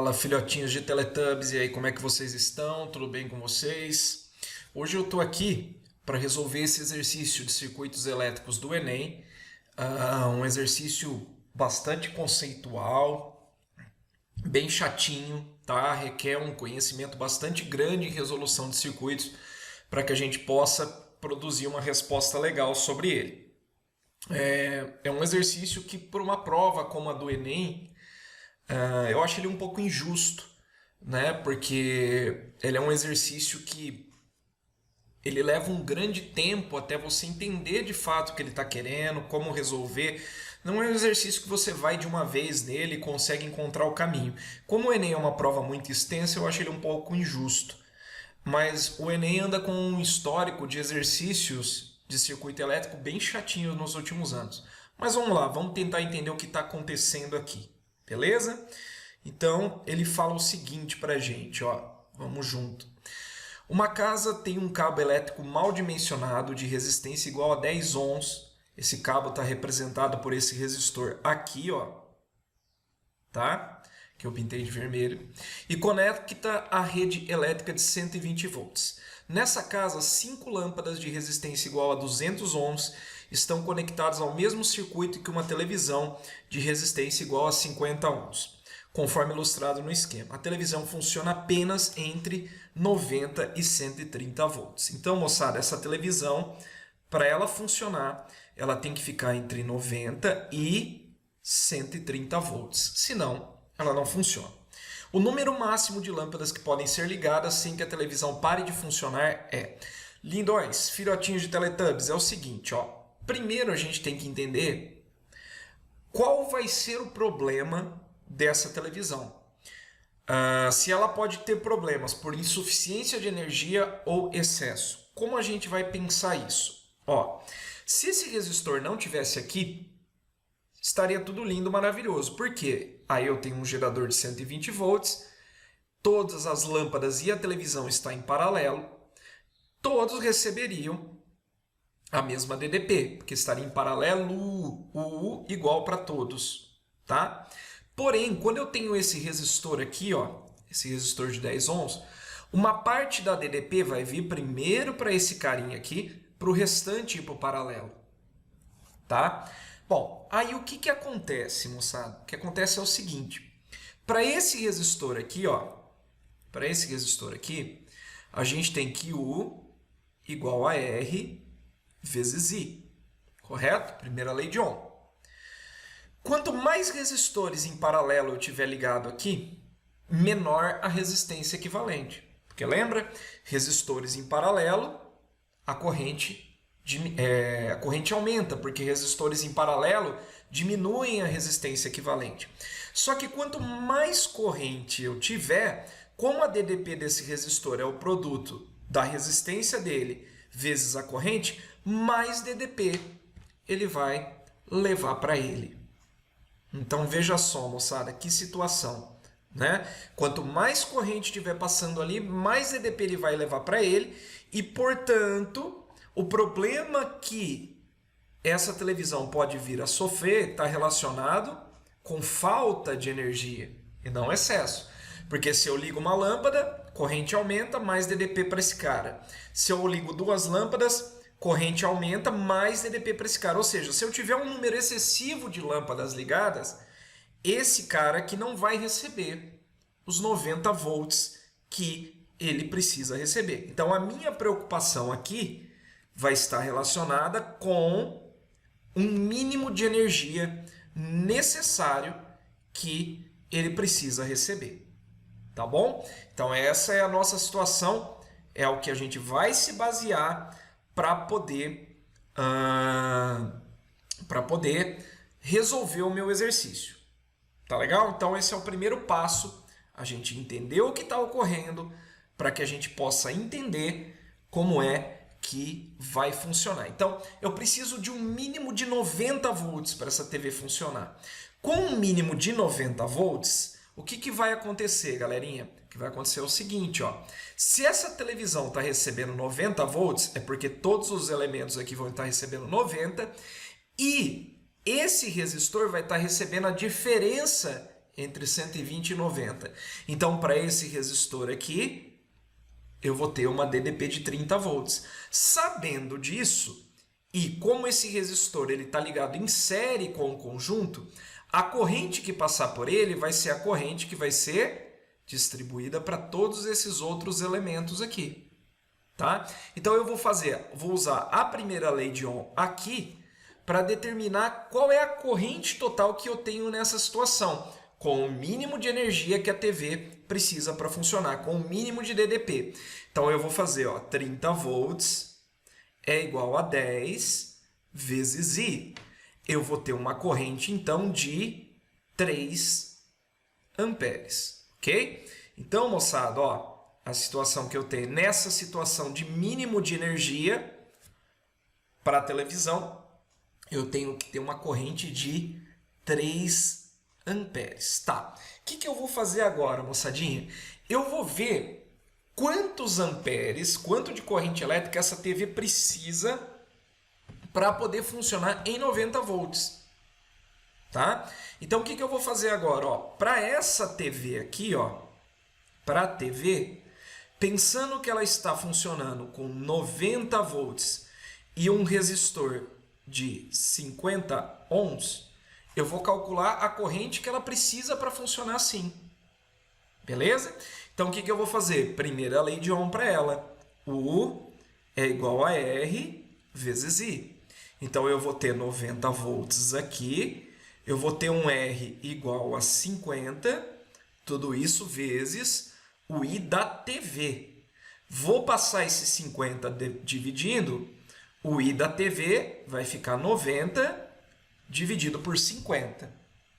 Fala, filhotinhos de Teletubbies, e aí, como é que vocês estão? Tudo bem com vocês? Hoje eu estou aqui para resolver esse exercício de circuitos elétricos do Enem, um exercício bastante conceitual, bem chatinho, tá? Requer um conhecimento bastante grande em resolução de circuitos para que a gente possa produzir uma resposta legal sobre ele. É um exercício que, por uma prova como a do Enem, eu acho ele um pouco injusto, né? Porque ele é um exercício que ele leva um grande tempo até você entender de fato o que ele está querendo, como resolver. Não é um exercício que você vai de uma vez nele e consegue encontrar o caminho. Como o Enem é uma prova muito extensa, eu acho ele um pouco injusto. Mas o Enem anda com um histórico de exercícios de circuito elétrico bem chatinho nos últimos anos. Mas vamos lá, vamos tentar entender o que está acontecendo aqui. Beleza? Então, ele fala o seguinte pra gente, ó. Vamos junto. Uma casa tem um cabo elétrico mal dimensionado de resistência igual a 10 ohms. Esse cabo está representado por esse resistor aqui, ó. Tá? Que eu pintei de vermelho. E conecta a rede elétrica de 120 volts. Nessa casa, 5 lâmpadas de resistência igual a 200 ohms estão conectadas ao mesmo circuito que uma televisão de resistência igual a 50 ohms, conforme ilustrado no esquema. A televisão funciona apenas entre 90 e 130 volts. Então, moçada, essa televisão, para ela funcionar, ela tem que ficar entre 90 e 130 volts. Senão, ela não funciona. O número máximo de lâmpadas que podem ser ligadas sem que a televisão pare de funcionar é... Lindões, filhotinhos de Teletubbies, é o seguinte, ó. Primeiro a gente tem que entender qual vai ser o problema dessa televisão. Se ela pode ter problemas por insuficiência de energia ou excesso. Como a gente vai pensar isso? Ó, se esse resistor não tivesse aqui, estaria tudo lindo, maravilhoso. Por quê? Aí eu tenho um gerador de 120 volts, todas as lâmpadas e a televisão estão em paralelo, todos receberiam a mesma DDP, porque estaria em paralelo o igual para todos, tá? Porém, quando eu tenho esse resistor aqui, ó, esse resistor de 10 ohms, uma parte da DDP vai vir primeiro para esse carinha aqui, para o restante ir para o paralelo, tá? Bom, aí o que acontece, moçada? O que acontece é o seguinte, para esse resistor aqui, ó, para esse resistor aqui, a gente tem que U igual a R vezes I, correto? Primeira lei de Ohm. Quanto mais resistores em paralelo eu tiver ligado aqui, menor a resistência equivalente. Porque lembra? Resistores em paralelo, a corrente aumenta, porque resistores em paralelo diminuem a resistência equivalente. Só que quanto mais corrente eu tiver, como a DDP desse resistor é o produto da resistência dele vezes a corrente, mais DDP ele vai levar para ele. Então veja só, moçada, que situação, né? Quanto mais corrente estiver passando ali, mais DDP ele vai levar para ele e, portanto, o problema que essa televisão pode vir a sofrer está relacionado com falta de energia e não excesso. Porque se eu ligo uma lâmpada, corrente aumenta, mais DDP para esse cara. Se eu ligo duas lâmpadas, corrente aumenta, mais DDP para esse cara. Ou seja, se eu tiver um número excessivo de lâmpadas ligadas, esse cara aqui não vai receber os 90 volts que ele precisa receber. Então, a minha preocupação aqui vai estar relacionada com um mínimo de energia necessário que ele precisa receber. Tá bom? Então, essa é a nossa situação, é o que a gente vai se basear para poder resolver o meu exercício. Tá legal? Então, esse é o primeiro passo, a gente entender o que está ocorrendo para que a gente possa entender como é que vai funcionar. Então, eu preciso de um mínimo de 90 volts para essa TV funcionar. Com um mínimo de 90 volts, o que vai acontecer, galerinha? O que vai acontecer é o seguinte, ó. Se essa televisão está recebendo 90 volts, é porque todos os elementos aqui vão estar recebendo 90 e esse resistor vai estar recebendo a diferença entre 120 e 90. Então, para esse resistor aqui, eu vou ter uma DDP de 30 volts. Sabendo disso, e como esse resistor está ligado em série com o conjunto, a corrente que passar por ele vai ser a corrente que vai ser distribuída para todos esses outros elementos aqui. Tá? Então eu vou usar a primeira lei de Ohm aqui para determinar qual é a corrente total que eu tenho nessa situação, com o mínimo de energia que a TV precisa para funcionar, com o mínimo de DDP. Então eu vou fazer, 30 volts é igual a 10 vezes I. Eu vou ter uma corrente, então, de 3 amperes, ok? Então, moçada, a situação que eu tenho nessa situação de mínimo de energia para a televisão, eu tenho que ter uma corrente de 3 amperes. Tá, o que eu vou fazer agora, moçadinha? Eu vou ver quantos amperes, quanto de corrente elétrica essa TV precisa para poder funcionar em 90 volts. Tá? Então, o que eu vou fazer agora? Para essa TV aqui, para a TV, pensando que ela está funcionando com 90 volts e um resistor de 50 ohms, eu vou calcular a corrente que ela precisa para funcionar assim. Beleza? Então, o que eu vou fazer? Primeira lei de Ohm para ela. U é igual a R vezes I. Então, eu vou ter 90 volts aqui. Eu vou ter um R igual a 50. Tudo isso vezes o I da TV. Vou passar esse 50 dividindo. O I da TV vai ficar 90 dividido por 50.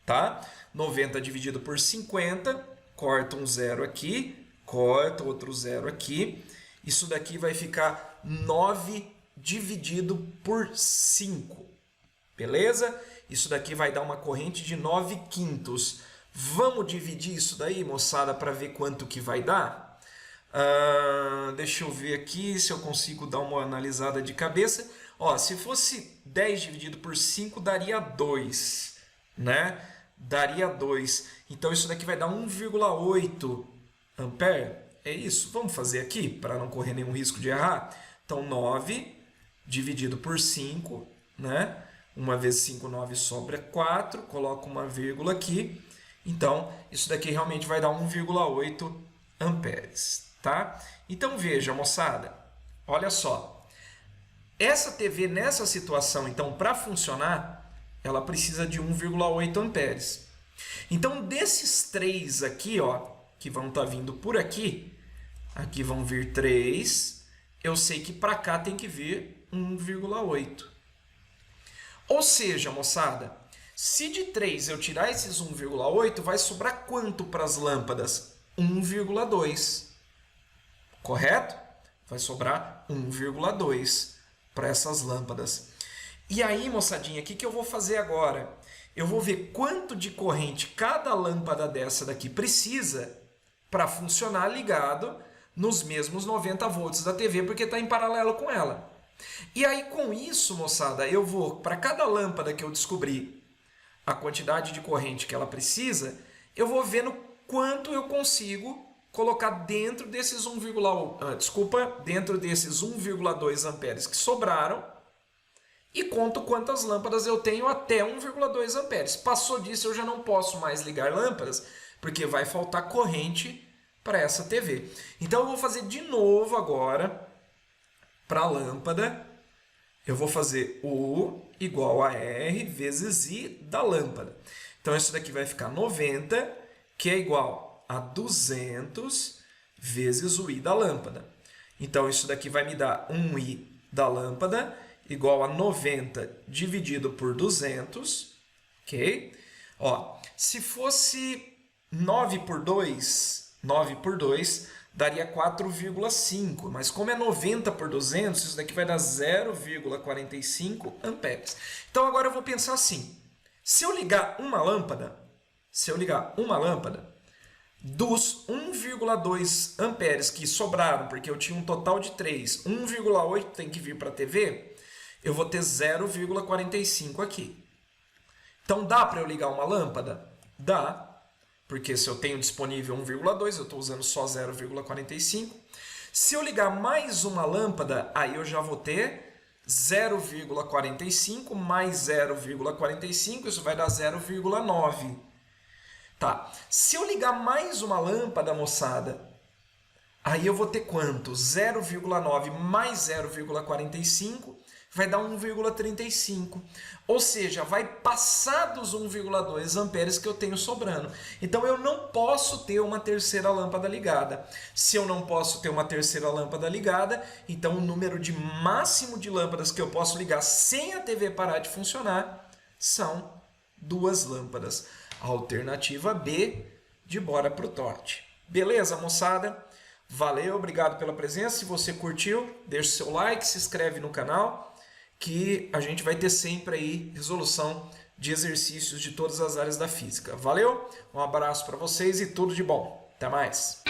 Tá? 90 dividido por 50, corta um zero aqui, corta outro zero aqui. Isso daqui vai ficar 9 dividido por 5. Beleza? Isso daqui vai dar uma corrente de 9 quintos. Vamos dividir isso daí, moçada, para ver quanto que vai dar? Deixa eu ver aqui se eu consigo dar uma analisada de cabeça. Se fosse 10 dividido por 5, daria 2, né? Daria 2. Então, isso daqui vai dar 1,8 ampere. É isso. Vamos fazer aqui, para não correr nenhum risco de errar. Então, 9 dividido por 5, né? 1 vezes 5, 9 sobra 4. Coloco uma vírgula aqui. Então, isso daqui realmente vai dar 1,8 amperes. Tá? Então, veja, moçada. Olha só. Essa TV, nessa situação, então, para funcionar, ela precisa de 1,8 amperes. Então, desses 3 aqui, que vão estar vindo por aqui vão vir 3, eu sei que para cá tem que vir 1,8. Ou seja, moçada, se de 3 eu tirar esses 1,8, vai sobrar quanto para as lâmpadas? 1,2. Correto? Vai sobrar 1,2 para essas lâmpadas. E aí, moçadinha, o que eu vou fazer agora? Eu vou ver quanto de corrente cada lâmpada dessa daqui precisa para funcionar ligado nos mesmos 90 volts da TV, porque está em paralelo com ela. E aí, com isso, moçada, eu vou, para cada lâmpada que eu descobrir a quantidade de corrente que ela precisa, eu vou vendo quanto eu consigo colocar dentro desses dentro desses 1,2 amperes que sobraram e conto quantas lâmpadas eu tenho até 1,2 amperes. Passou disso, eu já não posso mais ligar lâmpadas, porque vai faltar corrente para essa TV. Então, eu vou fazer de novo agora para a lâmpada. Eu vou fazer U igual a R vezes I da lâmpada. Então, isso daqui vai ficar 90, que é igual a 200 vezes o I da lâmpada. Então, isso daqui vai me dar 1I da lâmpada igual a 90 dividido por 200, ok? Se fosse 9 por 2 daria 4,5, mas como é 90 por 200, isso daqui vai dar 0,45 amperes. Então, agora eu vou pensar assim, se eu ligar uma lâmpada, dos 1,2 amperes que sobraram, porque eu tinha um total de 3, 1,8 tem que vir para a TV, eu vou ter 0,45 aqui. Então, dá para eu ligar uma lâmpada? Dá. porque se eu tenho disponível 1,2, eu estou usando só 0,45. Se eu ligar mais uma lâmpada, aí eu já vou ter 0,45 mais 0,45, isso vai dar 0,9. Tá, se eu ligar mais uma lâmpada, moçada, aí eu vou ter quanto? 0,9 mais 0,45 vai dar 1,35. Ou seja, vai passar dos 1,2 amperes que eu tenho sobrando. Então eu não posso ter uma terceira lâmpada ligada. Se eu não posso ter uma terceira lâmpada ligada, então o número de máximo de lâmpadas que eu posso ligar sem a TV parar de funcionar são 2 lâmpadas. Alternativa B, de bora pro trote. Beleza, moçada? Valeu, obrigado pela presença. Se você curtiu, deixa o seu like, se inscreve no canal, que a gente vai ter sempre aí resolução de exercícios de todas as áreas da física. Valeu, um abraço para vocês e tudo de bom. Até mais.